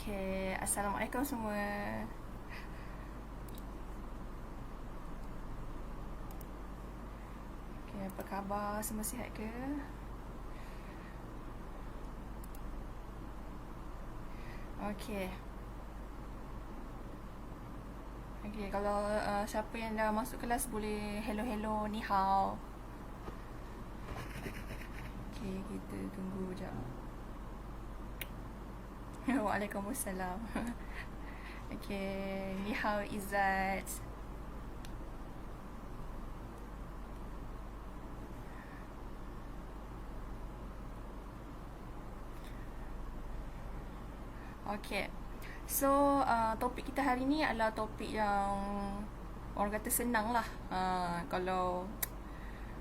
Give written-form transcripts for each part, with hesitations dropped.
Okay, Assalamualaikum semua. Okay, apa khabar? Semua sihat ke? Okay. Okay, kalau siapa yang dah masuk kelas boleh hello, ni hao. Okay, kita tunggu sekejap. Waalaikumsalam. Okay, ni hao Izzat. Okay. So, topik kita hari ni adalah topik yang orang kata senang lah. Kalau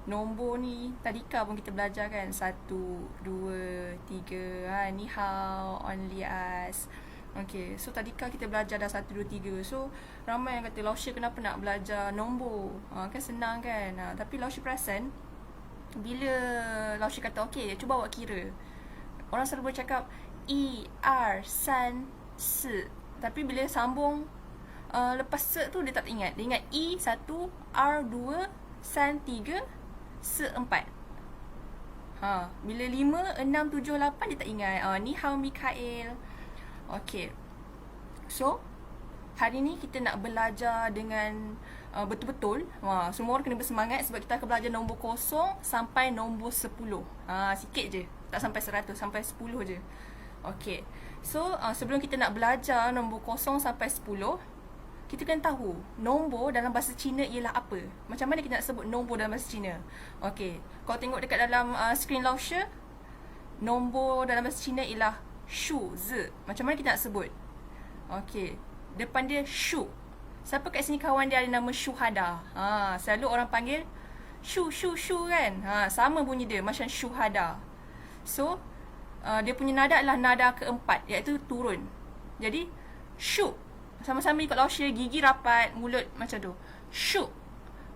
nombor ni, tadika pun kita belajar kan. 1, 2, 3. Ni hao, only us. Okay, so tadika kita belajar dah 1, 2, 3. So, ramai yang kata, Lausha kenapa nak belajar nombor? Kan senang kan? Tapi Lausha perasan, bila Lausha kata, okay, cuba awak kira. Orang selalu bercakap, 1, 2, 3, 4. Tapi bila sambung lepas se tu dia tak ingat. Dia ingat E 1, R 2, San 3, Se 4. Bila 5, 6, 7, 8 dia tak ingat. Ni hao Mikael. Okay. So, hari ni kita nak belajar dengan betul-betul. Semua orang kena bersemangat sebab kita akan belajar nombor 0 sampai nombor 10. Sikit je. Tak sampai 100, sampai 10 je. Okay. So, sebelum kita nak belajar nombor 0 sampai 10, kita kena tahu nombor dalam bahasa Cina ialah apa. Macam mana kita nak sebut nombor dalam bahasa Cina? Okay. Kalau tengok dekat dalam screen Lausha, nombor dalam bahasa Cina ialah shu, zi. Macam mana kita nak sebut? Okay. Depan dia shu. Siapa kat sini kawan dia ada nama Syuhada? Selalu orang panggil shu kan? Sama bunyi dia macam Syuhada. So, dia punya nada adalah nada keempat, iaitu turun. Jadi, shu. Sama-sama ikut Lausha, gigi rapat, mulut macam tu. Shu.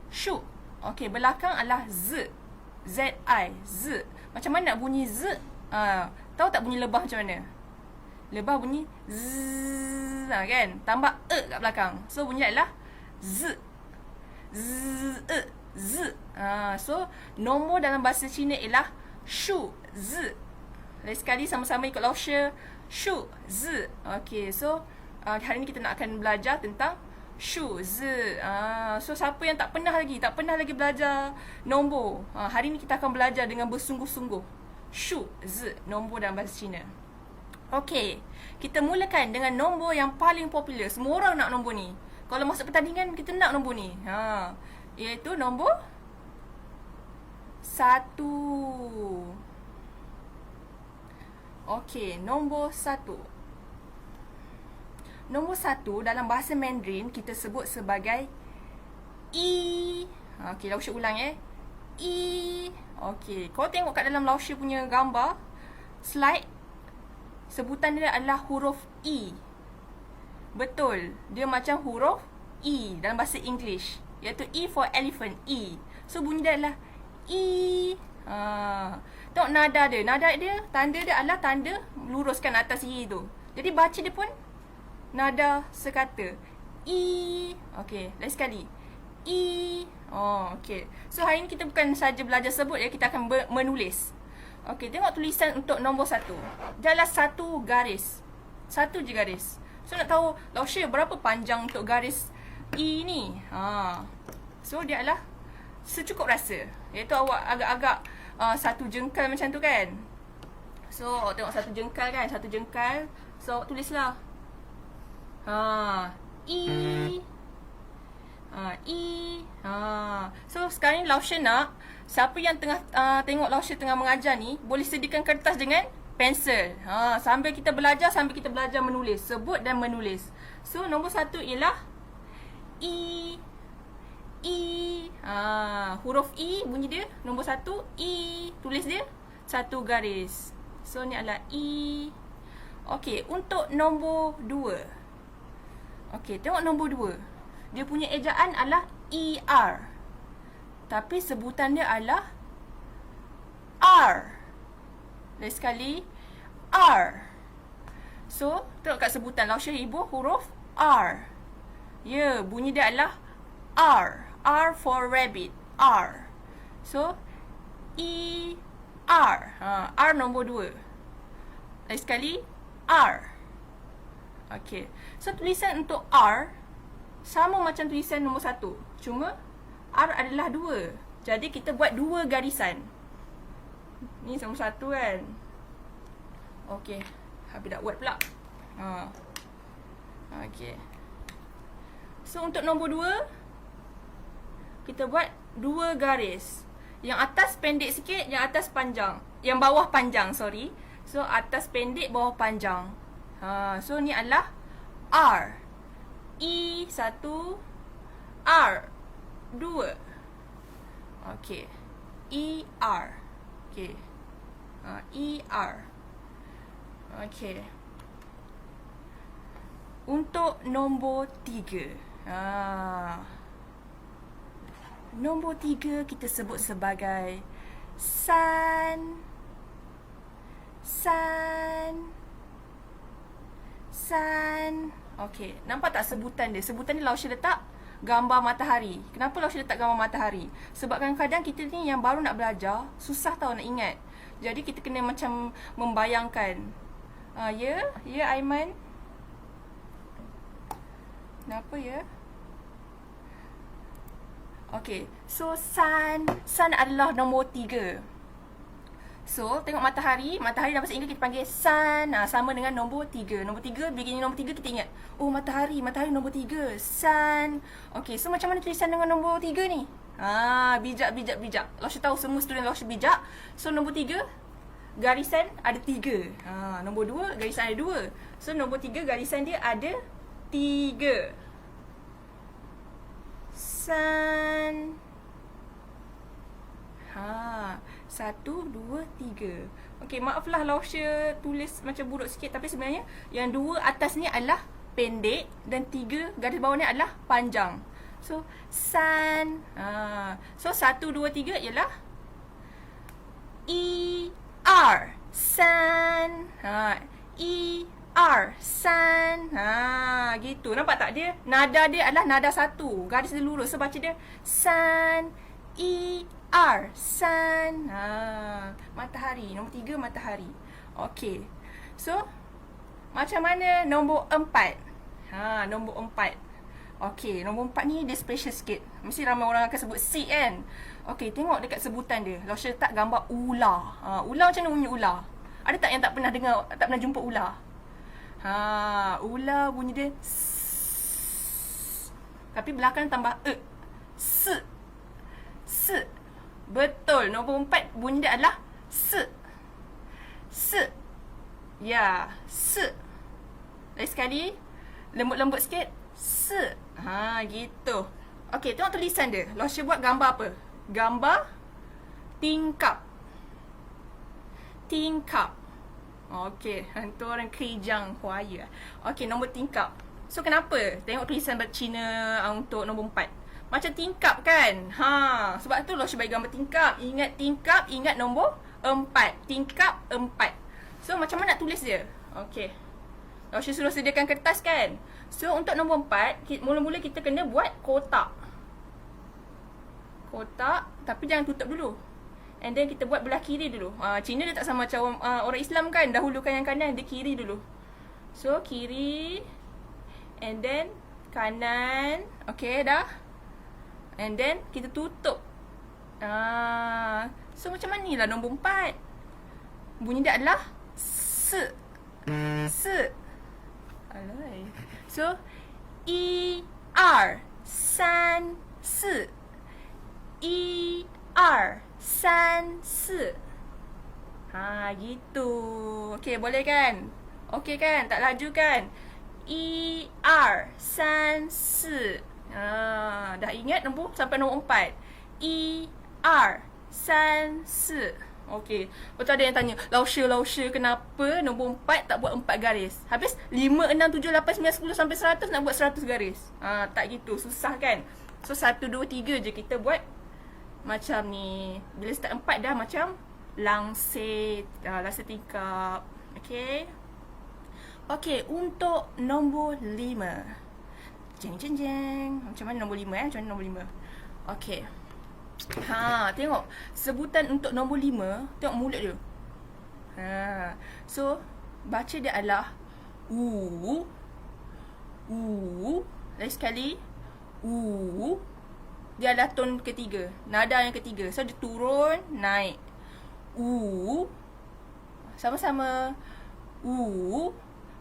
Shu. Okey, belakang adalah z. Z-I. Z. Macam mana nak bunyi z? Tahu tak bunyi lebah macam mana? Lebah bunyi z. Kan? Tambah e kat belakang. So, bunyi adalah z. Z. Z. So, nombor dalam bahasa Cina ialah shu, z. Lain sekali sama-sama ikut Lausha, shu, z. Okay, so hari ni kita nak akan belajar tentang shu, z. So siapa yang tak pernah lagi belajar nombor, hari ni kita akan belajar dengan bersungguh-sungguh. Shu, z, nombor dalam bahasa Cina. Okay, kita mulakan dengan nombor yang paling popular. Semua orang nak nombor ni. Kalau masuk pertandingan, kita nak nombor ni. Iaitu nombor 1. Okey, nombor 1. Nombor 1 dalam bahasa Mandarin kita sebut sebagai I. Okey, Lausha ulang I. Okey, kau tengok kat dalam Lausha punya gambar slide, sebutan dia adalah huruf I. Betul, dia macam huruf I dalam bahasa English, iaitu E for elephant, E. So bunyi dia adalah I. Tengok nada dia. Tanda dia adalah tanda luruskan atas I tu. Jadi baca dia pun nada sekata. I. Okey, lain sekali. I. Okey. So hari ni kita bukan saja belajar sebut ya, kita akan menulis. Okey, tengok tulisan untuk nombor 1. Dia adalah 1 garis. 1 je garis. So nak tahu Lausha berapa panjang untuk garis I ni? So dia adalah secukup rasa. Iaitu awak agak-agak 1 jengkal macam tu kan. So tengok 1 jengkal kan, 1 jengkal. So awak tulislah I. So sekarang ni Lausha nak siapa yang tengah tengok Lausha tengah mengajar ni, boleh sediakan kertas dengan pensel. Sambil kita belajar menulis, sebut dan menulis. So nombor 1 ialah I. Huruf I bunyi dia nombor 1, I, tulis dia 1 garis. So ni adalah I. Okey, untuk nombor 2. Okey, tengok nombor 2. Dia punya ejaan adalah ER. Tapi sebutan dia adalah R. Lain sekali, R. So, tengok kat sebutan Lausya ibu huruf R. Ya, bunyi dia adalah R. R for rabbit. R. So, E, R. R nombor 2. Lagi sekali, R. Okay. So, tulisan untuk R sama macam tulisan nombor 1. Cuma, R adalah 2. Jadi, kita buat 2 garisan. Ni nombor 1 kan. Okay. Habis dah buat pula. Okay. So, untuk nombor 2, kita buat 2 garis. Yang atas pendek sikit, yang atas panjang. Yang bawah panjang, sorry. So, atas pendek, bawah panjang. So, ni adalah R. E 1, R 2. Okay. E, R. Okay. E, R. Okay. Untuk nombor 3. Nombor 3 kita sebut sebagai sun. Sun. Sun. Okay, nampak tak sebutan dia? Sebutan dia Lausya letak gambar matahari. Kenapa Lausya letak gambar matahari? Sebab kadang-kadang kita ni yang baru nak belajar, susah tau nak ingat. Jadi kita kena macam membayangkan. Ya Aiman. Kenapa ya? Okay, so sun adalah nombor 3. So, tengok matahari dalam bahasa Inggeris kita panggil sun. Sama dengan nombor 3. Nombor 3, begini nombor 3 kita ingat. Oh, matahari nombor 3. Sun. Okay, so macam mana tulisan dengan nombor 3 ni? Bijak. Lausya tahu semua student Lausya bijak. So, nombor 3, garisan ada 3. Nombor 2, garisan ada 2. So, nombor 3, garisan dia ada 3. Sun. 1, 2, 3. Okay, maaflah Lausya tulis macam buruk sikit. Tapi sebenarnya yang 2 atas ni adalah pendek dan 3 garis bawah ni adalah panjang. So, sun. So, 1, 2, 3 ialah E, R. Sun. E, R. Sun. Gitu. Nampak tak dia? Nada dia adalah nada 1. Garis dia lurus. So, baca dia sun. E, R. Sun. Matahari. Nombor 3, matahari. Okay. So, macam mana nombor 4? Nombor 4. Okay, nombor 4 ni dia special sikit. Mesti ramai orang akan sebut seed kan? Okay, tengok dekat sebutan dia. Lausya letak gambar ular. Ular macam mana bunyi ular? Ada tak yang tak pernah dengar, tak pernah jumpa ular? Ular bunyi dia tapi belakang tambah S. Betul. Nombor 4 bunyi dia adalah S. Ya, S. Lagi sekali. Lembut-lembut sikit. S. Gitu. Okey, tengok tulisan dia. Lausya buat gambar apa? Gambar tingkap. Okey, hantu orang Kejang Kuaya. Okey, nombor tingkap. So, kenapa? Tengok tulisan Cina untuk nombor 4. Macam tingkap kan? Sebab tu Lausya bagi gambar tingkap. Ingat tingkap, ingat nombor 4. Tingkap 4. So, macam mana nak tulis dia? Okey. Lausya suruh sediakan kertas kan? So, untuk nombor 4, mula-mula kita kena buat kotak. Tapi jangan tutup dulu. And then kita buat belah kiri dulu. Cina dia tak sama macam orang Islam kan. Dahulukan yang kanan, dia kiri dulu. So, kiri. And then, kanan. Okay, dah. And then, kita tutup. So, macam mana ni lah nombor 4? Bunyi dia adalah S. Alay. So, E, R. San, S. E, R. San, S. Gitu. Okay, boleh kan? Okay kan? Tak laju kan? E, R. San, S. Dah ingat nombor sampai nombor 4. E, R. San, S. Okay. Betul ada yang tanya, Lausya kenapa nombor 4 tak buat 4 garis? Habis 5, 6, 7, 8, 9, 10 sampai 100 nak buat 100 garis. Tak gitu. Susah kan? So, 1, 2, 3 je kita buat macam ni. Bila start 4 dah macam langsir tingkap. Okay. Okey, untuk nombor 5. Jeng jeng jeng. Macam mana nombor 5 Macam mana nombor 5? Okey. Tengok. Sebutan untuk nombor 5, tengok mulut dia. So, baca dia adalah u. Lagi sekali. U. Dia adalah tone ketiga, nada yang ketiga. So, dia turun, naik. U. Sama-sama. U.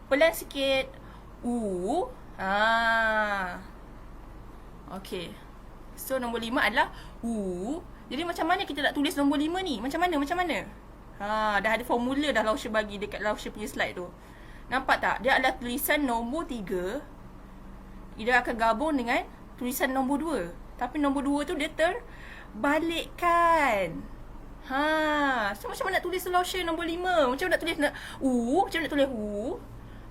Pelan sikit. U. Okey. So, nombor 5 adalah U. Jadi, macam mana kita nak tulis nombor 5 ni? Macam mana? Dah ada formula dah Lausha bagi dekat Lausha punya slide tu. Nampak tak? Dia adalah tulisan nombor 3. Dia akan gabung dengan tulisan nombor 2. Tapi nombor 2 tu dia terbalikkan. So macam mana nak tulis Lausha nombor 5? Macam mana nak tulis U? Macam mana nak tulis U?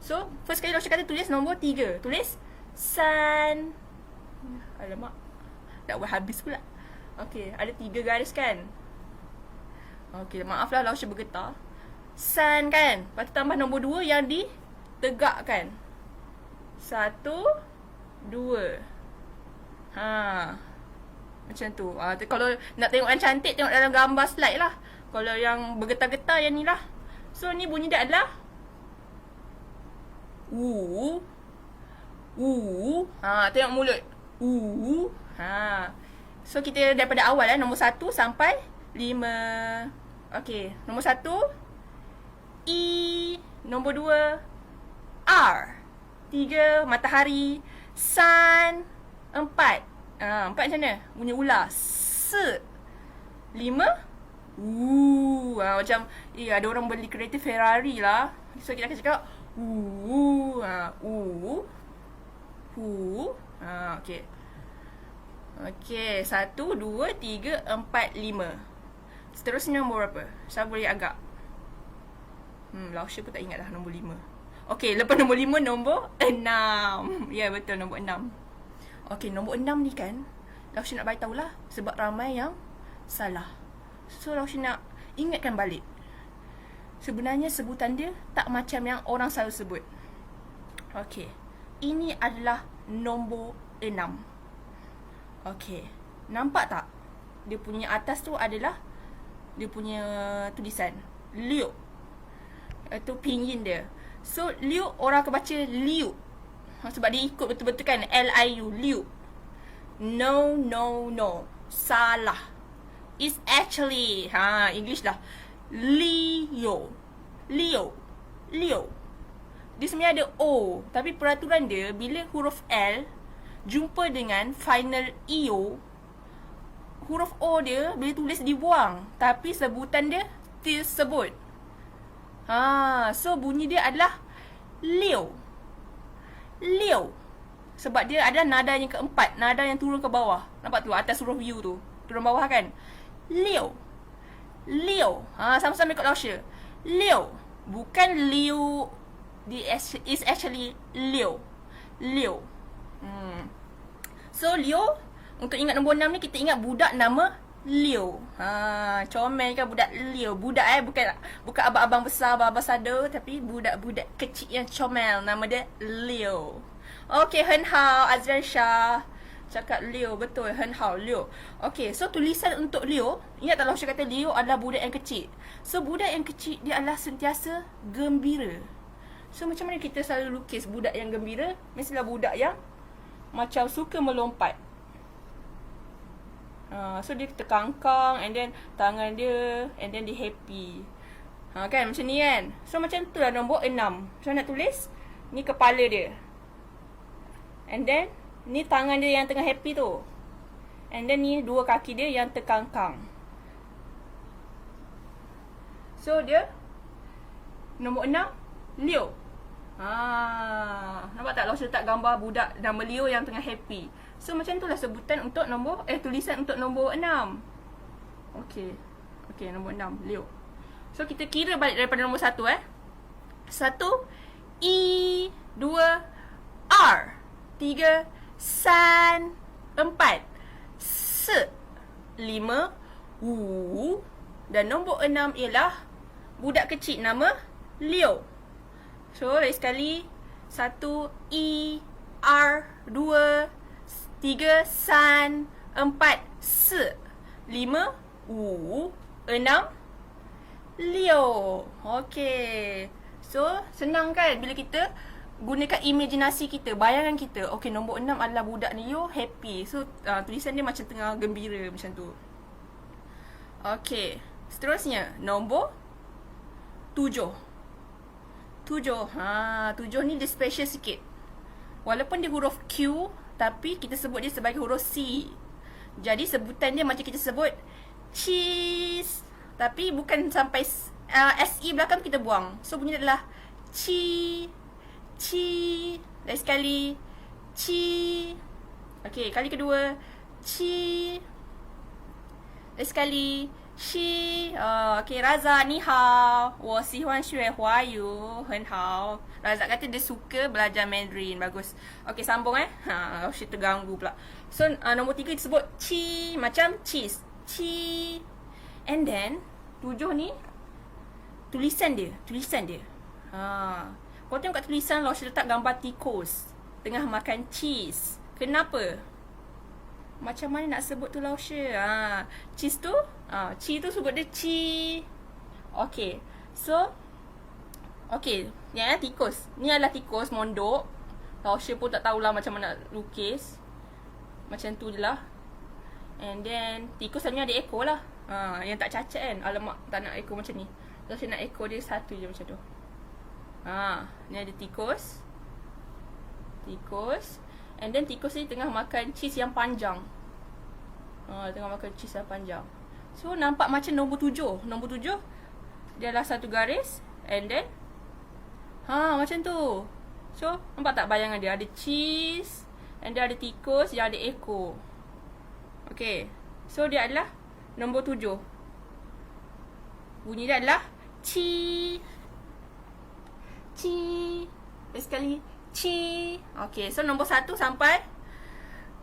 So, first kali Lausha kata tulis nombor 3. Tulis san. Alamak. Dah habis pula. Okey, ada 3 garis kan? Okey, maaflah Lausha bergetar. San kan? Lepas tu tambah nombor 2 yang ditegakkan. 1, 2. Macam tu. Kalau nak tengok yang cantik, tengok dalam gambar slide lah. Kalau yang bergetar-getar yang ni lah. So, ni bunyi dia adalah U. Tengok mulut. U. So, kita daripada awal nombor 1 sampai 5. Okey, nombor 1 I. Nombor 2 R. 3 matahari. Sun. 4 macam mana? Bunyi ular. 5 macam ada orang beli kereta Ferrari lah. So kita akan cakap okey. Okey, 1, 2, 3, 4, 5. Seterusnya nombor berapa? Saya boleh agak Lausha pun tak ingat dah nombor 5. Okey, lepas nombor 5, nombor 6. Ya, betul, nombor 6. Okey, nombor 6 ni kan, Lausha nak beritahu lah sebab ramai yang salah. So, Lausha nak ingatkan balik. Sebenarnya sebutan dia tak macam yang orang selalu sebut. Okey, ini adalah nombor 6. Okey, nampak tak? Dia punya atas tu adalah dia punya tulisan Liu. Itu pinyin dia. So, Liu orang akan baca Liu. Sebab dia ikut betul-betul kan L-I-U, Liu. No. Salah. It's actually English lah. Leo. Dia sebenarnya ada O, tapi peraturan dia bila huruf L jumpa dengan final EO, huruf O dia bila tulis dibuang, tapi sebutan dia disebut. So bunyi dia adalah Leo. Sebab dia ada nada yang keempat, nada yang turun ke bawah. Nampak tu atas huruf U tu, turun bawah kan? Leo. Sama-sama ikut Lausha. Leo. Bukan Leo. Is actually Leo. So Leo, untuk ingat nombor 6 ni kita ingat budak nama Leo. Comel kan budak Leo. Budak bukan abang-abang besar, abang sada, tapi budak-budak kecil yang comel. Nama dia Leo. Okey, Hen Hao, Azran Shah cakap Leo, betul, Hen Hao, Leo. Okey, so tulisan untuk Leo, ingat tak Lausha kata Leo adalah budak yang kecil. So budak yang kecil dia adalah sentiasa gembira. So macam mana kita selalu lukis budak yang gembira? Mestilah budak yang macam suka melompat. So dia terkangkang, and then tangan dia, and then dia happy. Kan macam ni kan. So macam tu lah nombor 6. So nak tulis, ni kepala dia, and then ni tangan dia yang tengah happy tu, and then ni dua kaki dia yang terkangkang. So dia nombor 6 Leo. Nampak tak Lausha letak gambar budak nama Leo yang tengah happy. So macam itulah sebutan untuk nombor tulisan untuk nombor 6. Okey, nombor 6 Leo. So kita kira balik daripada nombor 1 1 I, 2 R, 3 San, 4 Se, 5 U, dan nombor 6 ialah budak kecil nama Leo. So, lagi sekali. 1, I, R, 2, 3, San, 4, Se, 5, U, 6, Leo. Okay. So, senang kan bila kita gunakan imajinasi kita, bayangan kita. Okay, nombor 6 adalah budak Leo, happy. So, tulisan dia macam tengah gembira macam tu. Okay. Seterusnya, nombor 7. 7 ni dia special sikit. Walaupun dia huruf Q, tapi kita sebut dia sebagai huruf C. Jadi sebutan dia macam kita sebut cheese, tapi bukan sampai SE belakang kita buang. So bunyi adalah chi. Lagi sekali, chi. Okay, kali kedua, chi. Lagi sekali, shi. Okay, Raza, ni hao. 我喜欢学华语，很好。Raza kata dia suka belajar Mandarin. Bagus. Okay, sambung Shi terganggu pula. So, nombor 3 disebut chi. Macam cheese. Chi. And then, 7 ni, tulisan dia. Kau tengok kat tulisan, Laosha letak gambar tikus tengah makan cheese. Kenapa? Macam mana nak sebut tu, Laosha? Cheese tu, chi tu sebut dia chi. Okay. So, okay, yang tikus. Ni adalah tikus mondok. Laosha pun tak tahulah macam mana nak lukis. Macam tu je lah. And then, tikus selalunya ada ekor lah. Yang tak cacat kan. Alamak, tak nak ekor macam ni. Laosha nak ekor dia satu je macam tu. Ni ada tikus. And then tikus ni tengah makan cheese yang panjang. Tengah makan cheese yang panjang. So, nampak macam nombor 7. Nombor 7, dia adalah satu garis. And then, macam tu. So, nampak tak bayangan dia? Ada cheese. And dia ada tikus yang ada ekor. Okay. So, dia adalah nombor 7. Bunyi dia adalah chi. Sekali, chi. Okay, so nombor 1 sampai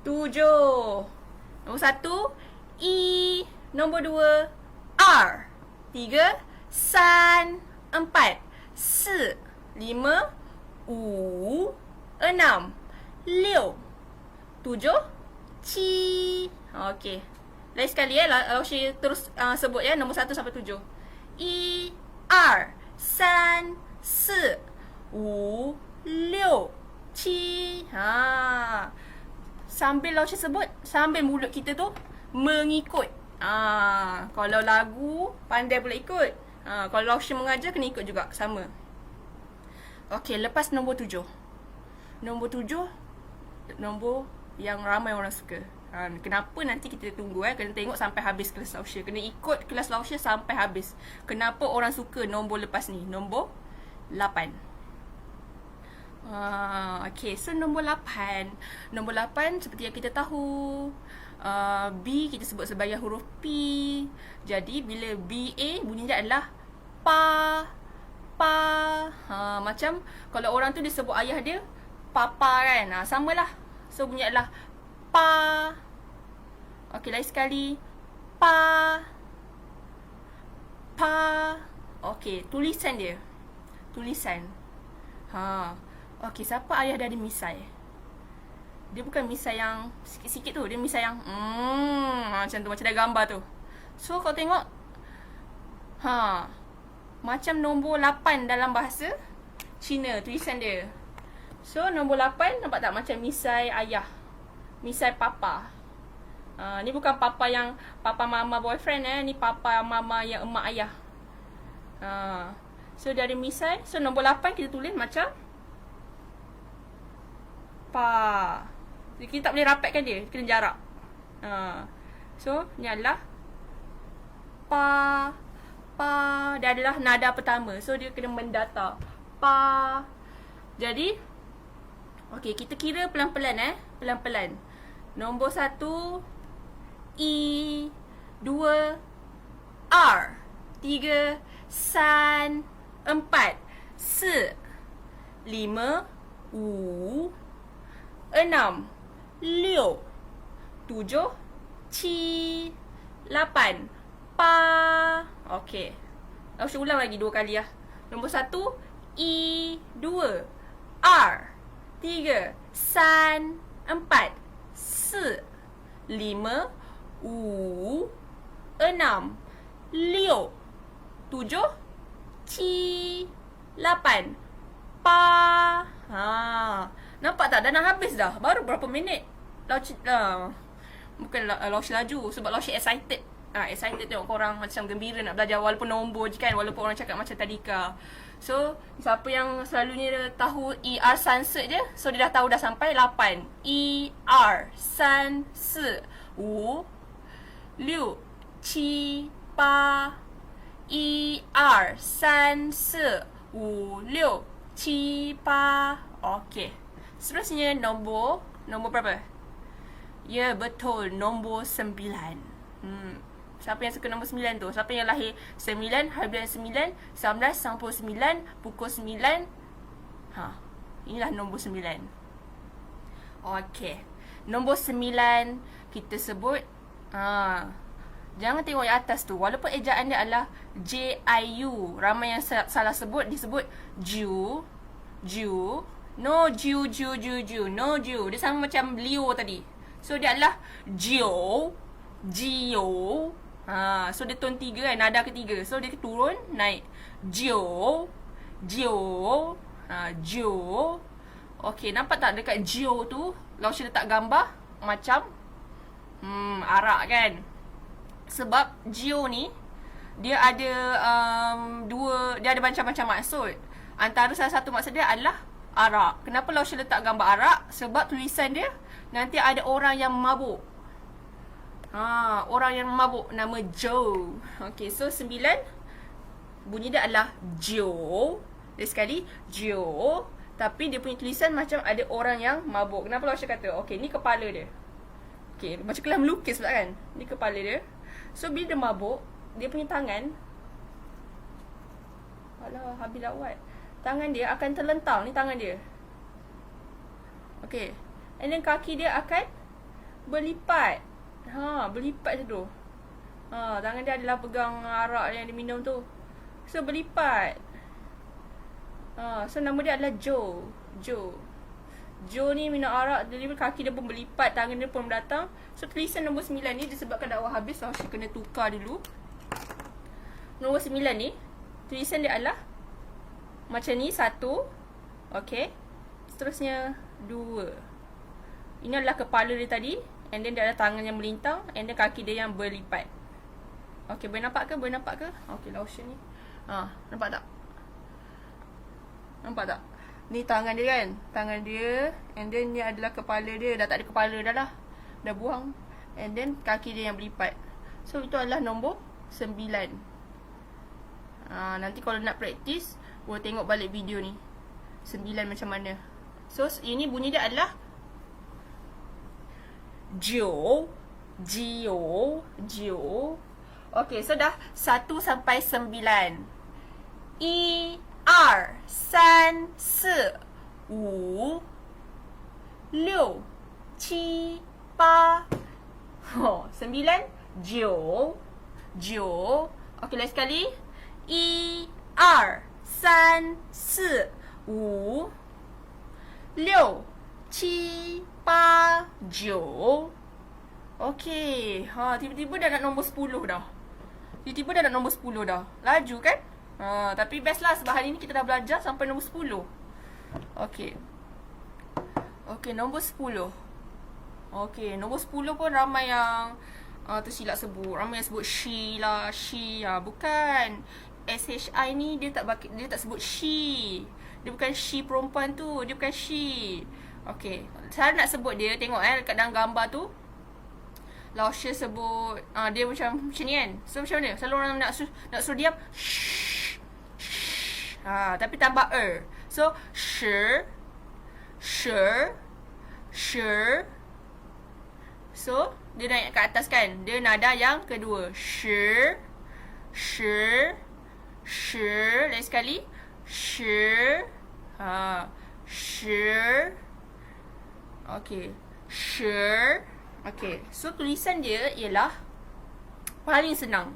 7. Nombor 1, I. Nombor 2, R. 3, San. 4, Se. 5, U. 6, Leo. 7, Chi. Okay. Lagi sekali Laosha terus sebut nombor 1 sampai 7. I, R, San, Se, U, Leo, Chi. Sambil Laosha sebut, sambil mulut kita tu mengikut. Kalau lagu, pandai pula ikut. Kalau Laosha mengajar, kena ikut juga. Sama. Okay, lepas nombor 7. Nombor 7, nombor yang ramai orang suka. Kenapa nanti kita tunggu kena tengok sampai habis kelas Laosha. Kena ikut kelas Laosha sampai habis. Kenapa orang suka nombor lepas ni? Nombor 8. Okay, so nombor 8. Nombor 8 seperti yang kita tahu, B kita sebut sebagai huruf P. Jadi bila BA bunyi dia adalah pa. Macam kalau orang tu dia sebut ayah dia papa kan. Samalah. So bunyi adalah pa. Okay, lagi sekali, pa. Okay, tulisan dia. Okay, siapa ayah dari misai? Dia bukan misai yang sikit-sikit tu. Dia misai yang macam tu, macam dah gambar tu. So, kau tengok, macam nombor 8 dalam bahasa Cina, tulisan dia. So, nombor 8, nampak tak macam misai ayah, misai papa. Ni bukan papa yang papa mama boyfriend ni papa mama yang emak ayah. So, dia ada misai. So, nombor 8 kita tulis macam pa. Kita tak boleh rapatkan dia, kena jarak. So, ni adalah pa. Dia adalah nada pertama. So, dia kena mendata. Pa. Jadi, okay, kita kira pelan-pelan pelan-pelan. Nombor 1, I. 2, R. 3, San. 4, Se. 5, U. 6, Leo. 7, Chi. 8, Pa. Okay, Laosha ulang lagi 2 kali Nombor 1, I 2 R 3 San 4 4 5 U 6 6 7 Ci 8 Pa. Nampak tak? Dah nak habis dah. Baru berapa minit. Bukan Laushi laju. Sebab Laushi excited. Excited tengok korang macam gembira nak belajar. Walaupun nombor je kan. Walaupun orang cakap macam tadika. So, siapa yang selalunya tahu ER San Se je. So, dia dah tahu dah sampai 8. ER San Se 5 6 7 8 ER San Se 5 6 7 8. Okey. Seterusnya nombor berapa? Ya, betul. Nombor 9. Siapa yang suka nombor 9 tu? Siapa yang lahir 9, hari bulan 9, 1999, pukul 9. Inilah nombor 9. Okey. Nombor 9 kita sebut jangan tengok yang atas tu. Walaupun ejaan dia adalah J-I-U. Ramai yang salah sebut. Disebut Ju. No Ju. No Ju. Dia sama macam Leo tadi. So dia adalah Gio. So dia tone 3 kan. Nada ketiga. So dia turun naik. Gio. Okay, nampak tak dekat Gio tu Laushi letak gambar macam arak kan. Sebab Gio ni dia ada dia ada macam-macam maksud. Antara salah satu maksud dia adalah arak. Kenapa Laushi letak gambar arak? Sebab tulisan dia nanti ada orang yang mabuk. Orang yang mabuk nama Joe. Okay, so 9 bunyi dia adalah Jo. Dia sekali Jo. Tapi dia punya tulisan macam ada orang yang mabuk. Kenapa Laushi kata? Okay, ni kepala dia. Okay, macam kelas melukis pula kan. Ni kepala dia. So, bila dia mabuk, dia punya tangan, alah, habis lawat. Tangan dia akan terlentang. Ni tangan dia. Okay. And then kaki dia akan berlipat. Berlipat macam tu. Tangan dia adalah pegang arak yang dia minum tu. So, berlipat. So, nama dia adalah Joe. Joe ni minum arak, dia kaki dia pun berlipat, tangan dia pun datang. So, tulisan nombor 9 ni disebabkan dakwah habis, Laushi kena tukar dulu. Nombor 9 ni, tulisan dia adalah macam ni, 1. Okay. Seterusnya, 2. Ini adalah kepala dia tadi. And then dia ada tangan yang melintang. And then kaki dia yang berlipat. Okay, boleh nampak ke? Okay, Laushi ni. Nampak tak? Ni tangan dia kan. Tangan dia. And then ni adalah kepala dia. Dah tak ada kepala dah lah. Dah buang. And then kaki dia yang berlipat. So itu adalah nombor 9. Nanti kalau nak praktis, boleh tengok balik video ni. 9 macam mana. So ini bunyi dia adalah Gio. Okay, so dah 1 sampai 9. ER San Se 5 6 7 8 9 Gio. Okay, lagi sekali. ER San Se 5 6 7 8 Gio. Okay. Tiba-tiba dah nak nombor 10 dah. Laju kan? Tapi best lah sebab hari ni kita dah belajar sampai nombor 10. Okay, nombor 10. Okay, nombor 10 pun ramai yang tersilap sebut. Ramai yang sebut she lah, bukan. SHI ni dia tak sebut she. Dia bukan she perempuan tu, dia bukan she. Okay, cara nak sebut dia, tengok dekat dalam gambar tu. Laushi sebut dia macam ni kan. So macam mana? Selalu orang nak suruh diam. Tapi tambah So sure. So dia naik ke atas kan. Dia nada yang kedua. Sure. Lagi sekali. Sure. Okay. Sure. Okay. So tulisan dia ialah paling senang.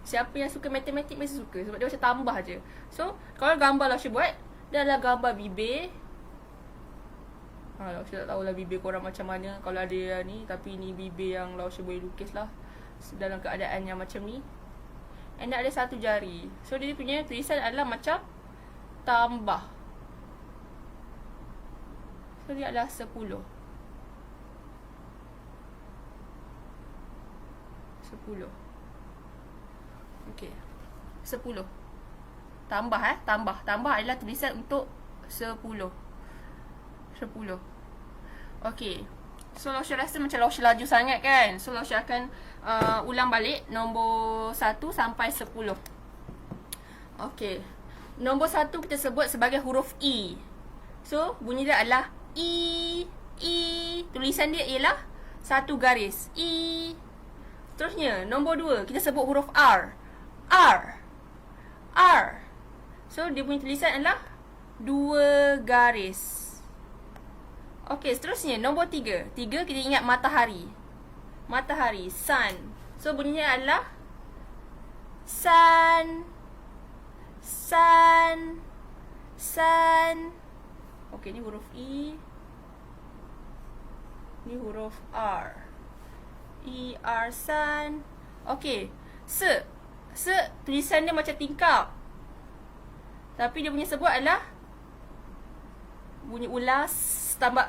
Siapa yang suka matematik mesti suka. Sebab dia macam tambah je. So, kalau gambar Laushi buat, Dah lah gambar bibir. Lausha tak tahulah bibir korang macam mana kalau ada yang ni. Tapi ni bibir yang Lausha boleh lukis lah dalam keadaan yang macam ni. And ada satu jari. So dia punya tulisan adalah macam tambah. So dia adalah 10. 10. Okay, 10. Tambah Tambah adalah tulisan untuk 10. 10. Okay, so Lausha rasa macam Lausha laju sangat kan. So Lausha akan ulang balik nombor 1 sampai 10. Okay, nombor 1 kita sebut sebagai huruf E. So bunyi dia adalah E. Tulisan dia ialah satu garis E. Terusnya nombor 2 kita sebut huruf R. So dia punya tulisan adalah 2 garis. Okey, seterusnya nombor 3 kita ingat matahari, sun. So bunyinya adalah sun. Okey, ni huruf E, ni huruf R. Sun. Okey, se tulisan dia macam tingkap, tapi dia punya sebut adalah bunyi ulas tambah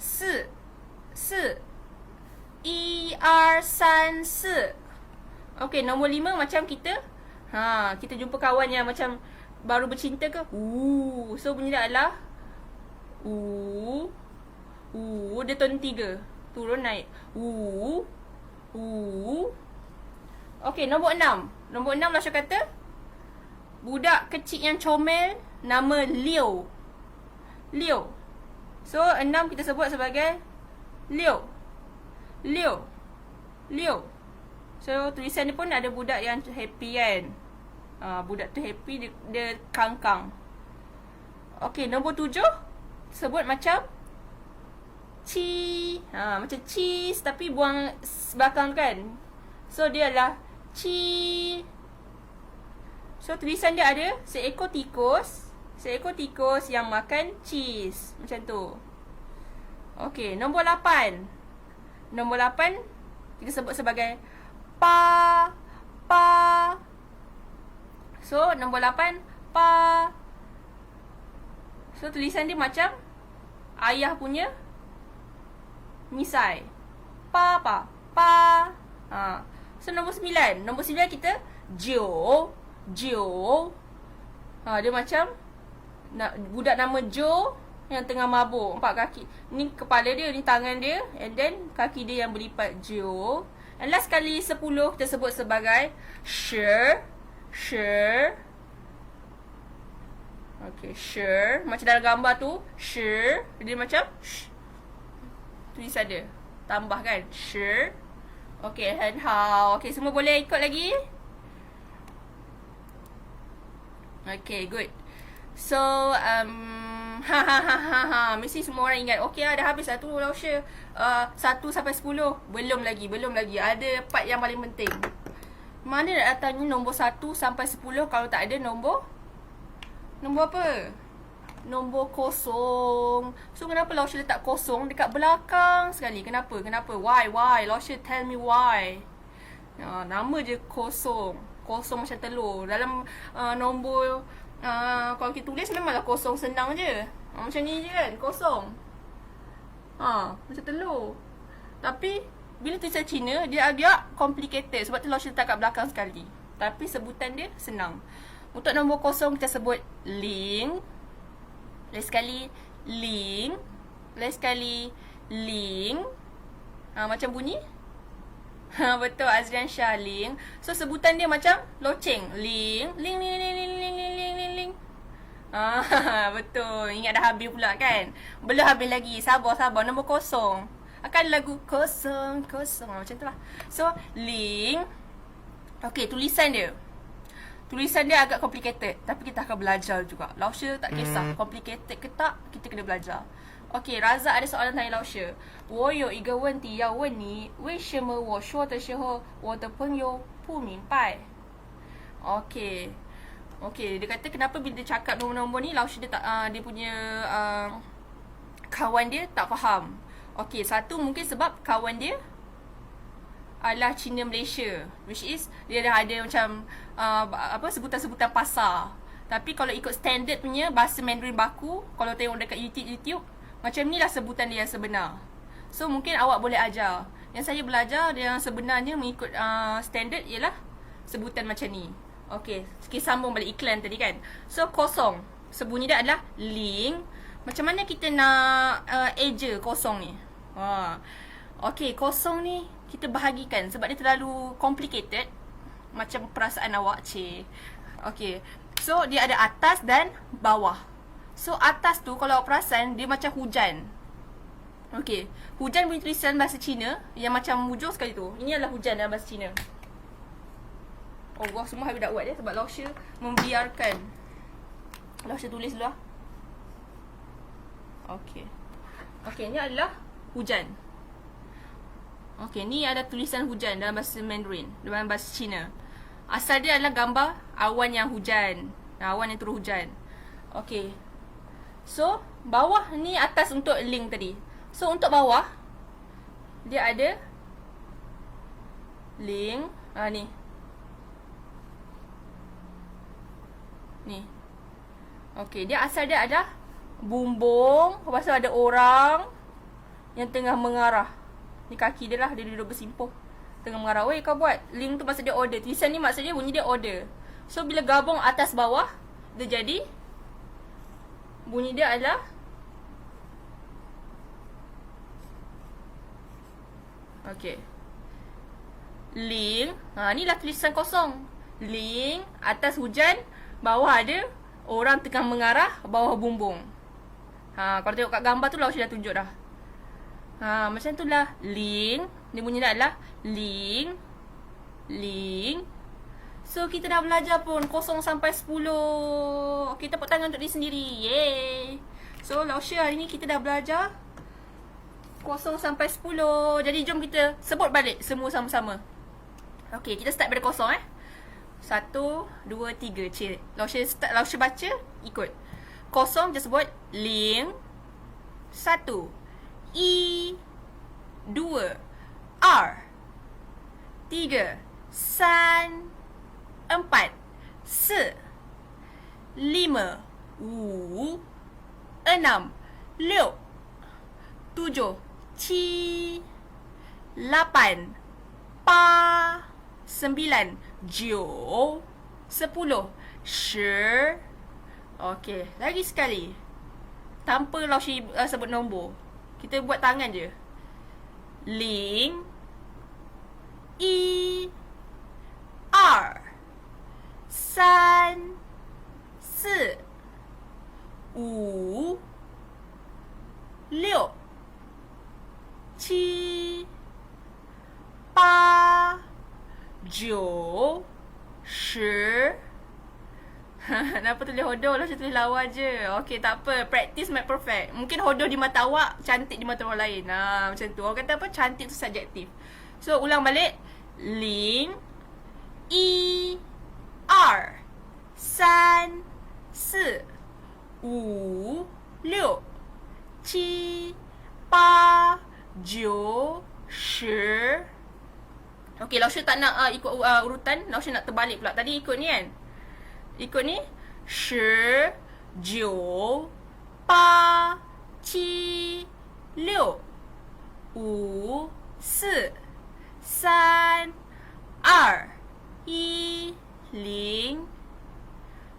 se. Sun, se. Okey, nombor 5 macam kita jumpa kawan yang macam baru bercinta ke. So bunyi dia adalah dia tone 3, turun naik. Okey, nombor 6 Lausha kata budak kecil yang comel nama Leo. So 6 kita sebut sebagai Leo. So tulisan ni pun ada budak yang happy kan. Budak tu happy, dia kangkang. Okey, nombor 7 sebut macam macam cheese tapi buang belakang kan. So dia adalah chi. So tulisan dia ada seekor tikus yang makan cheese, macam tu. Okey, nombor 8 kita sebut sebagai pa. So nombor 8 pa. So tulisan dia macam ayah punya misai, pa. So nombor 9 kita Jo. Dia macam budak nama Jo yang tengah mabuk, 4 kaki. Ni kepala dia, ni tangan dia, and then kaki dia yang berlipat, Jo. And last kali 10 kita sebut sebagai Sure. Okay, sure. Macam dalam gambar tu, sure. Dia macam tulisan dia tambah kan, sure. Okay, and how. Okay, semua boleh ikut lagi? Okay, good. So, mesti semua orang ingat. Okay lah, dah habis lah tu Lausha 1 sampai 10. Belum lagi. Ada part yang paling penting. Mana nak datangnya nombor 1 sampai 10 kalau tak ada nombor apa? Nombor kosong. So kenapa Lausha letak kosong dekat belakang sekali? Kenapa? Why? Lausha, tell me why. Nama je kosong macam telur. Dalam nombor kalau kita tulis memanglah kosong, senang je. Macam ni je kan, kosong. Macam telur. Tapi bila tulisan Cina, dia agak complicated. Sebab tu Lausha letak kat belakang sekali. Tapi sebutan dia senang. Untuk nombor kosong kita sebut ling. Lagi sekali ling. Macam bunyi. Betul, Azrian Shah, ling. So sebutan dia macam loceng. Ling. Betul. Ingat dah habis pula kan? Belum habis lagi. Sabar. Nombor kosong. Akan lagu kosong. Macam tu lah. So ling. Okay, tulisan dia agak complicated, tapi kita akan belajar juga. Lausha tak kisah complicated ke tak, kita kena belajar. Okay, Razak ada soalan tanya Lausha. 我有一个问题要问你，为什么我说的时候我的朋友不明白？ Okay, Okay, dia kata kenapa bila dia cakap nombor-nombor ni, Lao Shi dia tak, dia punya kawan dia tak faham. Okay, satu mungkin sebab kawan dia adalah Cina Malaysia, which is dia dah ada macam sebutan-sebutan pasar. Tapi kalau ikut standard punya bahasa Mandarin baku, kalau tengok dekat YouTube, macam ni lah sebutan dia yang sebenar. So mungkin awak boleh ajar. Yang saya belajar yang sebenarnya mengikut standard ialah sebutan macam ni. Okay, kita sambung balik iklan tadi kan. So kosong, sebunyi dia adalah ling. Macam mana kita nak eja kosong ni? Okay, kosong ni kita bahagikan sebab dia terlalu complicated. Macam perasaan awak, Okay, so dia ada atas dan bawah. So atas tu kalau awak perasan, dia macam hujan. Okay, hujan punya tulisan bahasa Cina yang macam hujung sekali tu. Ini adalah hujan dalam bahasa Cina. Oh, wah, semua habis dah buat dia sebab Lao Shi membiarkan. Lao Shi tulis dulu lah. Okay. Okay, ni adalah hujan. Okay, ni ada tulisan hujan dalam bahasa Mandarin, dalam bahasa Cina. Asal dia adalah gambar awan yang hujan. Awan yang turun hujan. Okay. So, bawah ni atas untuk ling tadi. So, untuk bawah, dia ada ling. Ni. Ni. Okay, dia asal dia ada bumbung. Lepas tu ada orang yang tengah mengarah. Ni kaki dia lah, dia duduk bersimpuh tengah mengarah. Weh, kau buat link tu maksud dia order. Tulisan ni maksud dia bunyi dia order. So bila gabung atas bawah, dia jadi bunyi dia adalah okay, link. Ni lah tulisan kosong. Link, atas hujan, bawah ada orang tengah mengarah, bawah bumbung. Kalau tengok kat gambar tu Lao Shi dah tunjuk dah. Macam tu lah. Ling. Dia bunyi dah adalah ling. Ling. So kita dah belajar pun 0 sampai 10. Okay, tepuk tangan untuk diri sendiri. Yeay. So Lao Shi hari ni kita dah belajar 0 sampai 10. Jadi jom kita sebut balik semua sama-sama. Okay, kita start pada 0 1, 2, 3. Lao Shi baca, ikut. 0 kita sebut ling. 1 I, 2 R, 3 san, 4 se, 5 wu, 6 liu, 7 qi, 8 pa, 9 jiu, 10 shi. Okey, lagi sekali. Tanpa Lao Shi sebut nombor, kita buat tangan je. Ling, I, R, san, si, wu, liu, qi, pa, jiu, shi. Kenapa tulis hodoh? Lah saya tulis lawa je. Okay, tak apa. Practice make perfect. Mungkin hodoh di mata awak, cantik di mata orang lain. Macam tu. Orang kata apa? Cantik tu subjektif. So, ulang balik. Ling, I, R, san, si, wu, liu, qi, pa, jiu, shi. Okay, Lao Shi tak nak ikut urutan. Lao Shi nak terbalik pula. Tadi ikut ni kan? Ikut ni 10 9 8 7 6 5 4 3 2 1 0.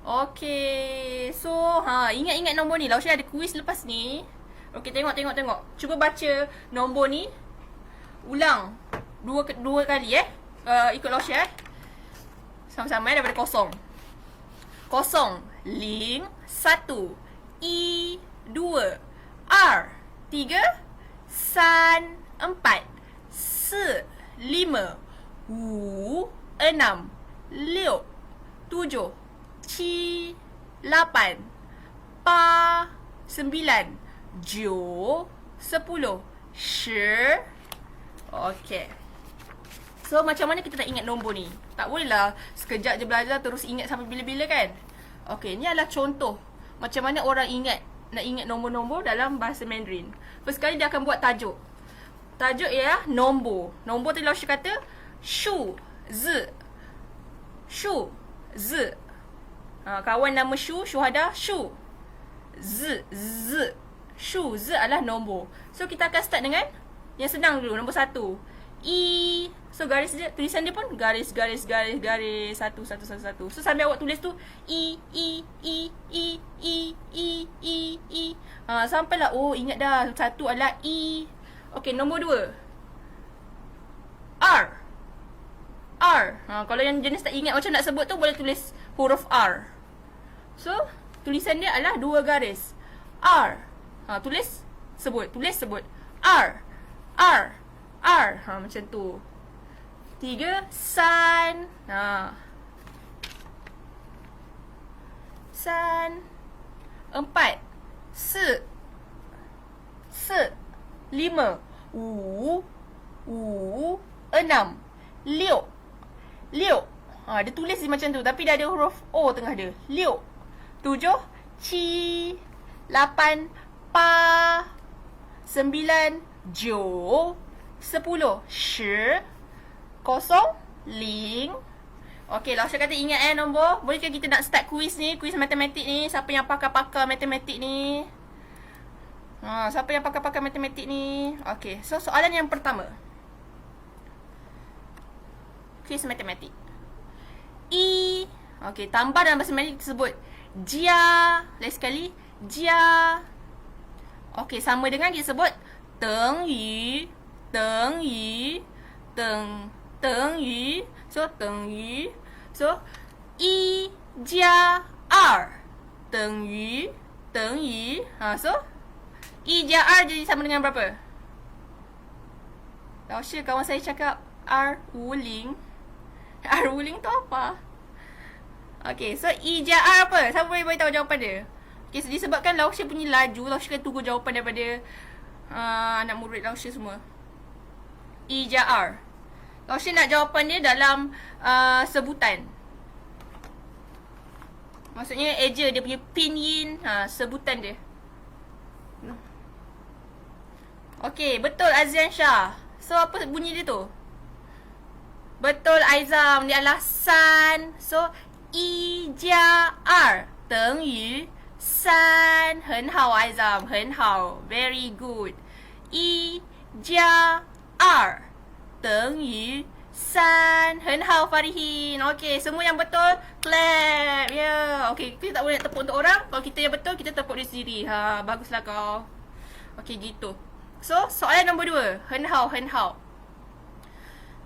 Okay. So ingat-ingat nombor ni. Lao Shi ada kuis lepas ni. Okay, tengok. Cuba baca nombor ni. Ulang dua kali ikut Lao Shi sama-sama daripada 0 ling 1 I 2 R 3 san 4 si 5 wu 6 liu 7 qi 8 pa 9 jiu 10 shi. Okay. So macam mana kita nak ingat nombor ni? Tak boleh lah sekejap je belajar terus ingat sampai bila-bila kan. Okay, ni adalah contoh macam mana orang nak ingat nombor-nombor dalam bahasa Mandarin. First kali dia akan buat tajuk. Tajuk ialah nombor. Nombor tadi Laoshi kata shu zi. Shu zi. Kawan nama Shu, Syuhada, Shu. Z, Z. Shu, Z adalah nombor. So kita akan start dengan yang senang dulu, nombor 1. I. So garis dia, tulisan dia pun garis, garis, garis, garis, satu, satu, satu, satu. So sambil awak tulis tu I, I, I, I, I, I, I, I. Sampailah, oh ingat dah, satu adalah I. Okay, nombor 2. R. R. Kalau yang jenis tak ingat macam nak sebut tu, boleh tulis huruf R. So, tulisan dia adalah 2 garis. R. Tulis, sebut. Tulis, sebut. R. R. R. Macam tu. 3. San. San. 4. Se. Se. 5. U. U. 6. Liuk. Liuk. Dia tulis macam tu tapi dia ada huruf O tengah dia. Liuk. 7. Ci. 8. Pa. 9. Jo. 10. Shi. 0. Ling. Okey, Laoshi kata ingat nombor. Bolehkah kita nak start quiz ni? Quiz matematik ni. Siapa yang pakar-pakar matematik ni? Siapa yang pakar-pakar matematik ni? Okey, so soalan yang pertama. Quiz matematik. I. Okey, tambah dalam bahasa Mandarin kita sebut jia. Lagi sekali, jia. Okey, sama dengan kita sebut teng yu, teng yu, teng yu. So, teng yu. So, I jia R. Teng yu, teng yu. So, I jia R jadi sama dengan berapa? Laoshi, kawan saya cakap R wuling. R wuling tu apa? Okay, so I jia R apa? Siapa boleh beritahu jawapan dia? Okay, so disebabkan Laoshi punya laju, Laoshi akan tunggu jawapan daripada anak murid Laoshi semua. I jia R. Laoshi nak jawapan dia dalam sebutan. Maksudnya eja dia punya pinyin, sebutan dia. Okay, betul Azian Shah. So, apa bunyi dia tu? Betul Aizam, dia adalah san. So, I jia R 等于3. 很好 Aizam, 很好 very good. I jia R 等于3. 很好 Farihin. Okay, semua yang betul clap. Yeah. Okay, kita tak boleh nak tepuk untuk orang. Kalau kita yang betul, kita tepuk diri sendiri. Baguslah kau. Okay, gitu. So, soalan nombor 2. 很好, 很好.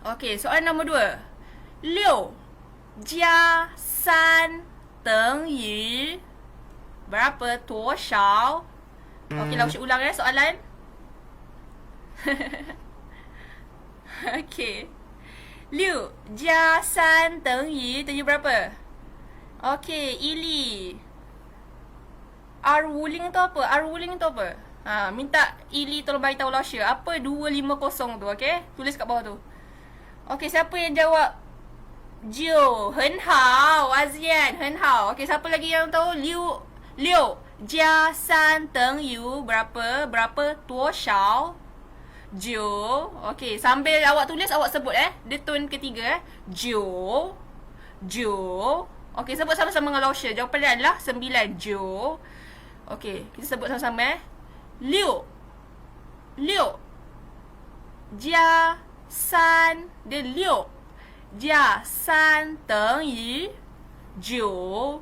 Okay, soalan nombor 2. 6 加3等于 berapa? 多少? Okay, Laoshi ulang soalan. Okay. 6加3等于berapa? Okay, Ili. R wuling tu apa? R wuling tu apa? Minta Ili tolong bagi tahu Laoshi apa 250 tu, okay? Tulis kat bawah tu. Okay, siapa yang jawab? Jo, 很好 Azian, 很好. Okay, siapa lagi yang tahu? 6加3等于 berapa? Berapa? 多少? Jo. Okay, sambil awak tulis, awak sebut dia tone ketiga Jo. Jo. Okay, sebut sama-sama dengan Laoshi. Jawapan dia adalah 9. Jo. Okay, kita sebut sama-sama 6加3 dia 6加3等于9.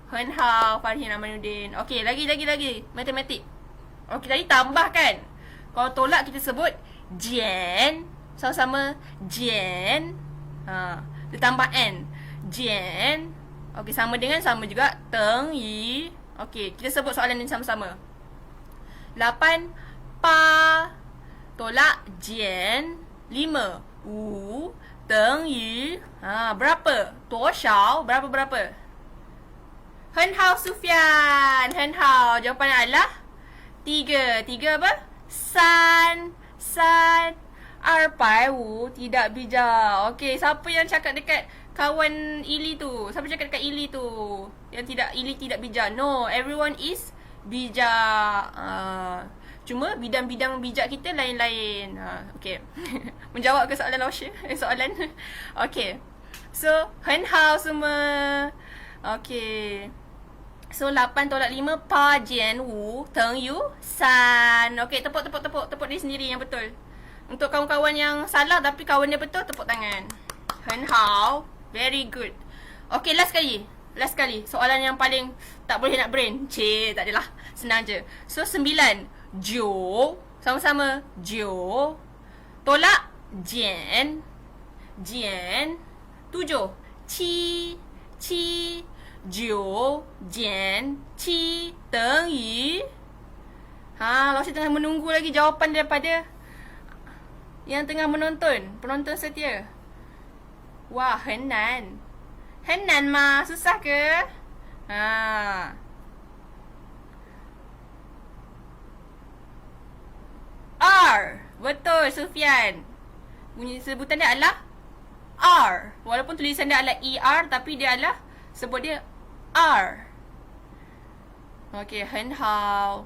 很好 Farihin Amanuddin. Okey, lagi matematik. Okey, tadi tambah kan. Kalau tolak kita sebut jian. Sama-sama jian. Dia tambah n. Jian. Okey, sama juga teng yi. Okey, kita sebut soalan ini sama-sama. 8 pa tolak jian 5 5等于berapa? 多少? Berapa? 很好 Sufyan. 很好. Jawapannya adalah 3. 3 apa? 3. Pai Wu tidak bijak. Okay, siapa yang cakap dekat kawan Ili tu? Siapa cakap dekat Ili tu? Yang Ili tidak bijak. No, everyone is bijak. Cuma bidang-bidang bijak kita lain-lain. Okay. Menjawab ke soalan Laosha? Soalan. Okay. So, hen hao semua. Okay. So, 8 tolak 5. Pa jian wu teng yu san. Okay, tepuk diri sendiri yang betul. Untuk kawan-kawan yang salah tapi kawan dia betul, tepuk tangan. Hen hao. Very good. Okay, last kali. Soalan yang paling tak boleh nak brain. Tak adalah. Senang je. So, 9. Jo. Sama-sama. Jo. Tolak. Jian. 7. Qi. 9 减7 等于Laosha tengah menunggu lagi jawapan daripada yang tengah menonton, penonton setia. Wah, 很难吗? Susah ke? R. Betul, Sufian. Bunyi sebutan dia adalah R. Walaupun tulisan dia adalah ER, tapi dia adalah sebut dia R. Okay, 很好.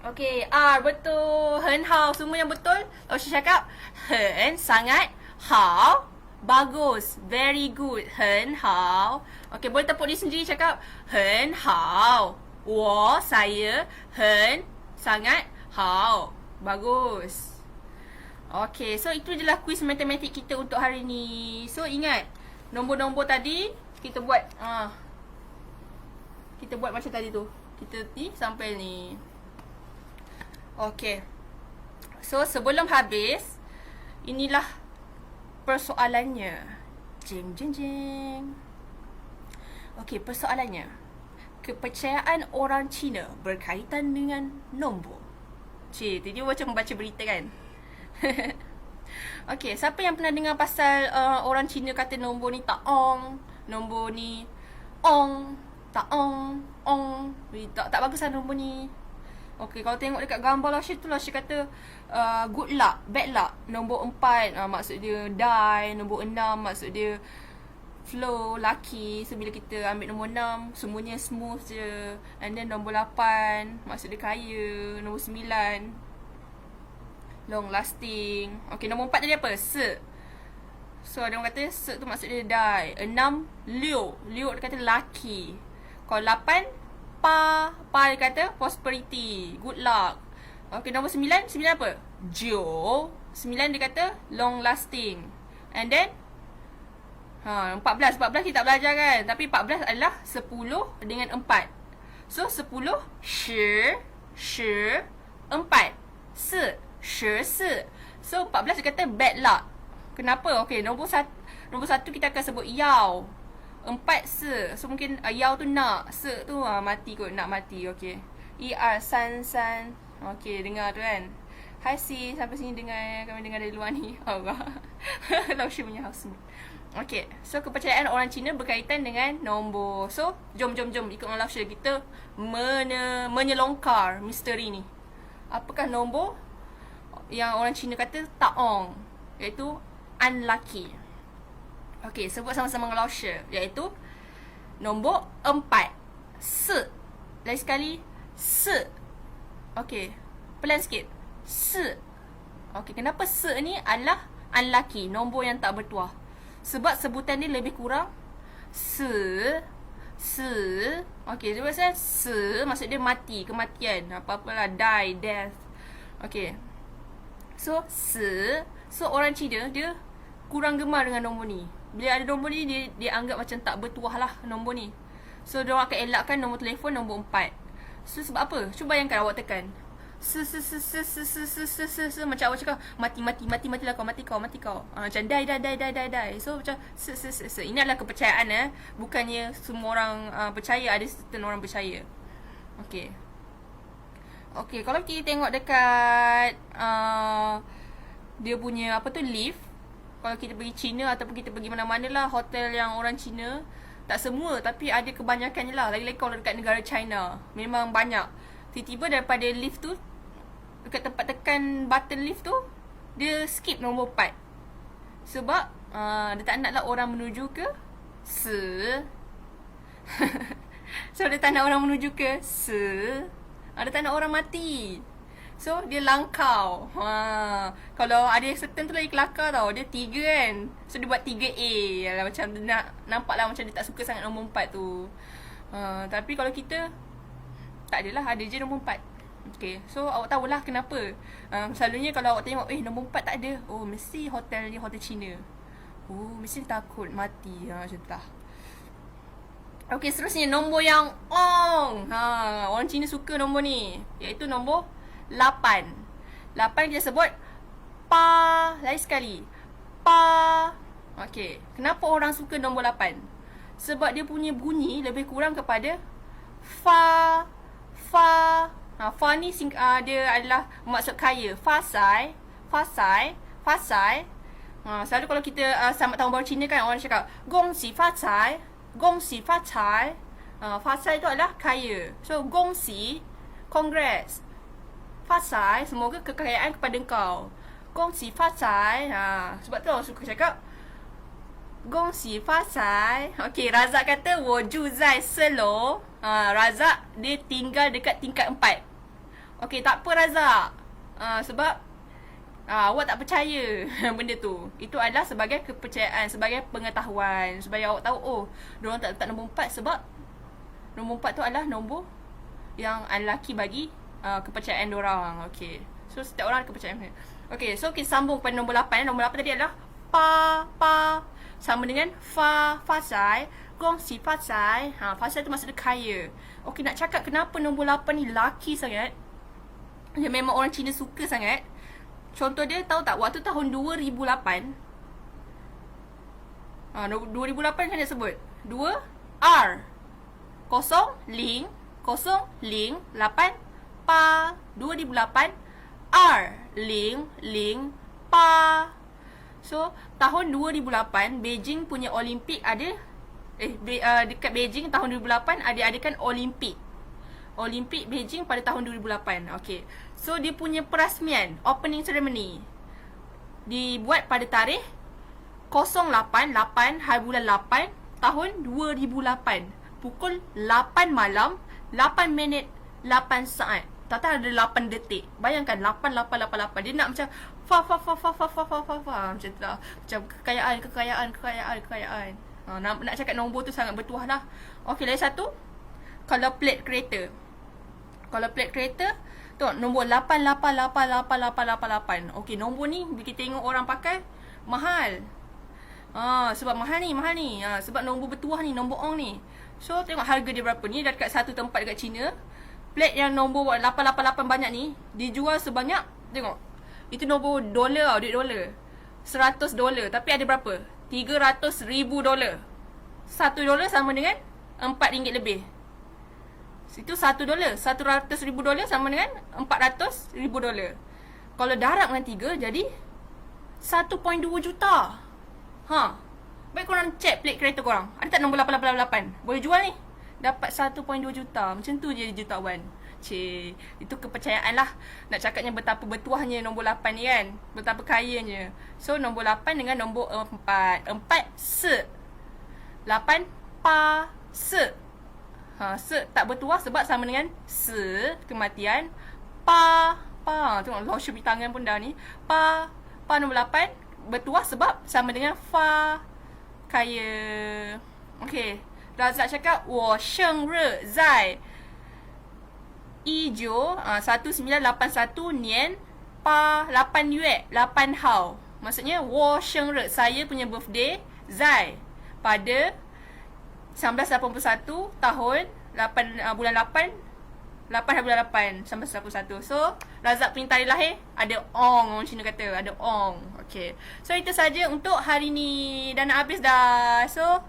Okay, R betul. 很好. Semua yang betul. Laosha cakap, 很 sangat, 好 bagus, very good, 很好. Okay, boleh tepuk diri sendiri cakap, 很好. Saya 很 sangat, 好 bagus. Okay, so itu je lah kuis matematik kita untuk hari ni. So ingat, nombor-nombor tadi kita buat macam tadi tu. Kita ni sampai ni. Okay. So sebelum habis, inilah persoalannya. Jeng. Okay, persoalannya. Kepercayaan orang Cina berkaitan dengan nombor. Tadi macam baca berita kan? Okay, siapa yang pernah dengar pasal orang Cina kata nombor ni tak ong, nombor ni ong, tak ong. Tak bagus lah nombor ni. Okay, kalau tengok dekat gambar Laosha tu, Laosha kata good luck, bad luck. Nombor 4 maksud dia die, nombor 6 maksud dia flow, lucky. So bila kita ambil nombor 6, semuanya smooth je. And then nombor 8 maksud dia kaya, nombor 9 long lasting. Okay, nombor 4 tadi apa? Se. So ada orang kata se tu maksud dia die. 6 liu dia kata lucky. Kalau 8 Pa dia kata prosperity, good luck. Okay, nombor 9 apa? Jo. 9 dia kata long lasting. And then 14 kita tak belajar kan. Tapi 14 adalah 10 dengan 4. So 10 shi 4 se. So 14 dia kata bad luck. Kenapa? Okay, nombor 1 kita akan sebut yao. 4 se. So mungkin yao tu nak, se tu mati kot, nak mati. Okay, san. Okay, dengar tu kan. Hai sis, sampai sini dengar, kami dengar dari luar ni. Allah. Laosha punya housemate. Okay, so kepercayaan orang Cina berkaitan dengan nombor. So jom ikut dengan Laosha. Kita menyelongkar misteri ni. Apakah nombor yang orang Cina kata taong, iaitu unlucky? Okay, sebut sama-sama dengan Laosha, iaitu nombor 4 se. Lagi sekali, se. Okay, pelan sikit. Se. Okay, kenapa se ni adalah unlucky, nombor yang tak bertuah? Sebab sebutan dia lebih kurang se. Okay, sebab saya se maksud dia mati, kematian, apa-apalah, die, death. Okay, so se. So orang Cina dia kurang gemar dengan nombor ni. Bila ada nombor ni, dia anggap macam tak bertuah lah nombor ni. So diorang akan elakkan nombor telefon nombor 4. So sebab apa? Cuba bayangkan awak tekan macam awak cakap mati lah kau, mati kau. Macam die. So macam Ini adalah kepercayaan bukannya semua orang percaya, ada certain orang percaya. Okay, kalau kita tengok dekat dia punya lift. Kalau kita pergi China ataupun kita pergi mana-mana lah, hotel yang orang Cina, tak semua tapi ada kebanyakannya lah. Lagi-lagi kalau dekat negara China, memang banyak. Tiba-tiba daripada lift tu, dekat tempat tekan button lift tu, dia skip nombor 4. Sebab dia tak naklah orang menuju ke se. So dia tak nak orang menuju ke se. Dia tak nak orang mati. So dia langkau. Kalau ada yang certain tu lagi kelakar tau. Dia 3 kan. So dia buat 3A. Macam dia nak nampak lah macam dia tak suka sangat nombor 4 tu. Tapi kalau kita tak adalah, ada je nombor 4. Okay, so awak tahulah kenapa. Selalunya kalau awak tengok nombor 4 tak ada, oh mesti hotel ni hotel Cina. Oh mesti takut mati. Macam tu lah. Okay, seterusnya nombor yang ong. Orang Cina suka nombor ni, iaitu nombor 8. 8 kita sebut pa. Lain sekali, pa. Okay, kenapa orang suka nombor 8? Sebab dia punya bunyi lebih kurang kepada fa. Fa. Fa ni dia adalah maksud kaya. Fasai. Fasai. Fasai. Selalu kalau kita selamat tahun baru Cina kan, orang cakap gong xi fa cai. Gong xi fa cai. Fasai tu adalah kaya. So gong xi, congrats. Fasai, semoga kekayaan kepada engkau. Gong xi fa cai. Sebab tu orang suka cakap gong xi fa cai. Okay, Razak kata wo ju zai selo. Razak dia tinggal dekat tingkat 4. Okay, tak apa Razak. Sebab awak tak percaya benda tu. Itu adalah sebagai kepercayaan, sebagai pengetahuan, supaya awak tahu, oh, diorang tak letak nombor 4 sebab nombor 4 tu adalah nombor yang lelaki bagi kepercayaan diorang. Okay, so setiap orang ada kepercayaan. Okay, so kita sambung pada nombor 8. Nombor 8 tadi adalah pa. Pa sama dengan fa. Fasai. Gong si fasai. Fasai tu maksud dia kaya. Okay, nak cakap kenapa nombor 8 ni laki sangat, yang memang orang Cina suka sangat. Contoh dia, tahu tak, waktu tahun 2008, 2008 kan dia sebut 2R 0 8 pa. 2008 R ling pa. So tahun 2008 Beijing punya Olimpik ada dekat Beijing tahun 2008 adakan Olimpik Beijing pada tahun 2008. Okay, so dia punya perasmian, opening ceremony, dibuat pada tarikh 08/8 hari bulan 8 tahun 2008 pukul 8 malam 8 minit 8 saat. Tak tahu ada 8 detik. Bayangkan 8888. Dia nak macam fa macam tu lah. Macam kekayaan. Nak cakap nombor tu sangat bertuah lah. Okey, lagi satu, kalau plate kereta. Kalau plate kereta tu nombor 88888888. Okey, nombor ni kita tengok orang pakai mahal. Sebab mahal ni. Sebab nombor bertuah ni, nombor ong ni. So tengok harga dia berapa. Ni dekat satu tempat dekat China. Plate yang nombor 888 banyak ni dijual sebanyak, tengok, itu nombor dolar, duit dolar, $100. Tapi ada berapa? $300,000. $1 sama dengan RM4 lebih. Itu $1. $100,000 sama dengan $400,000. Kalau darab dengan 3 jadi 1.2 juta. Baik korang check plate kereta korang, ada tak nombor 8888? Boleh jual ni, dapat 1.2 juta. Macam tu je jutawan. Itu kepercayaan lah. Nak cakapnya betapa bertuahnya nombor 8 ni kan, betapa kayanya. So nombor 8 dengan nombor 4. 4 se. 8 pa se. Se tak bertuah sebab sama dengan se, kematian. Pa. Tengok lotion di tangan pun dah ni. Pa nombor 8 bertuah sebab sama dengan fa, kaya. Okay, Razak cakap wo sheng re zai 1981 年 pa 8 月 8 号. Maksudnya wo sheng re, saya punya birthday, zai, pada 1981 tahun 8 bulan 8 hari bulan 8 1981. So Razak punya tarikh lahir ada ong, orang Cina kata ada ong. Okay, so itu saja untuk hari ni. Dah nak habis dah. So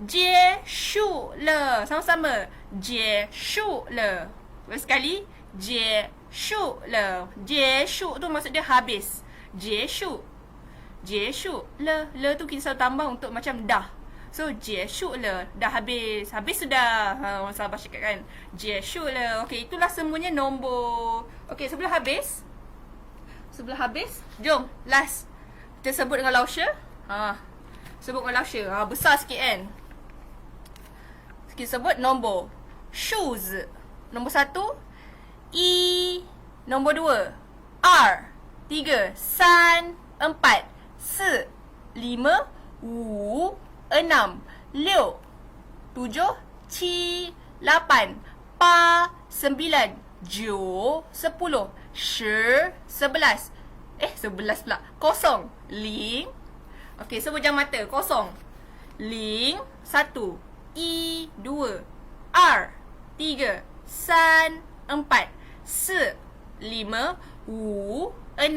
结束了，sama-sama结束了. Sekali, 结束了. 结束tu maksud dia habis. 结束了tu kita selalu tambah untuk macam dah. So 结束了, dah habis. Habis sudah. Orang Sabah cakap kan, 结束了. Okay, itulah semuanya nombor. Okay, sebelum habis, Sebelah habis. Jom, last. Kita sebut dengan Laushe. Sebut dengan Laushe. Besar sikit kan. Kita sebut nombor. Shoes. Nombor 1. E. Nombor 2. R. 3. San. 4. Se. 5. Wu. 6. 6. 7. Qi. 8. Pa. 9. Jo. 10. Shi. 11. 11 pula. Kosong. Ling. Okey, sebut jam mata. Kosong. Ling. 1. I. 2. R. 3. San. 4. Se. 5. Wu. 6.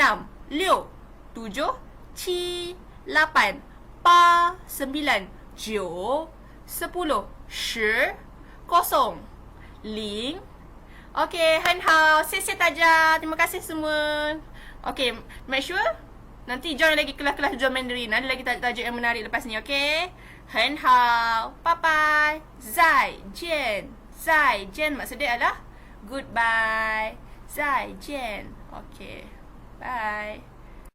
6. 7. Qi. 8. Pa. 9. Jo. 10. Shi. Kosong. Ling. Okey,很好，谢谢大家. Terima kasih semua. Okey, make sure nanti join lagi kelas-kelas jual Mandarin. Ada lagi tajuk yang menarik lepas ni, okey? 很好, bye bye. 再见. 再见maksudnya adalah goodbye. 再见. Okey. Bye.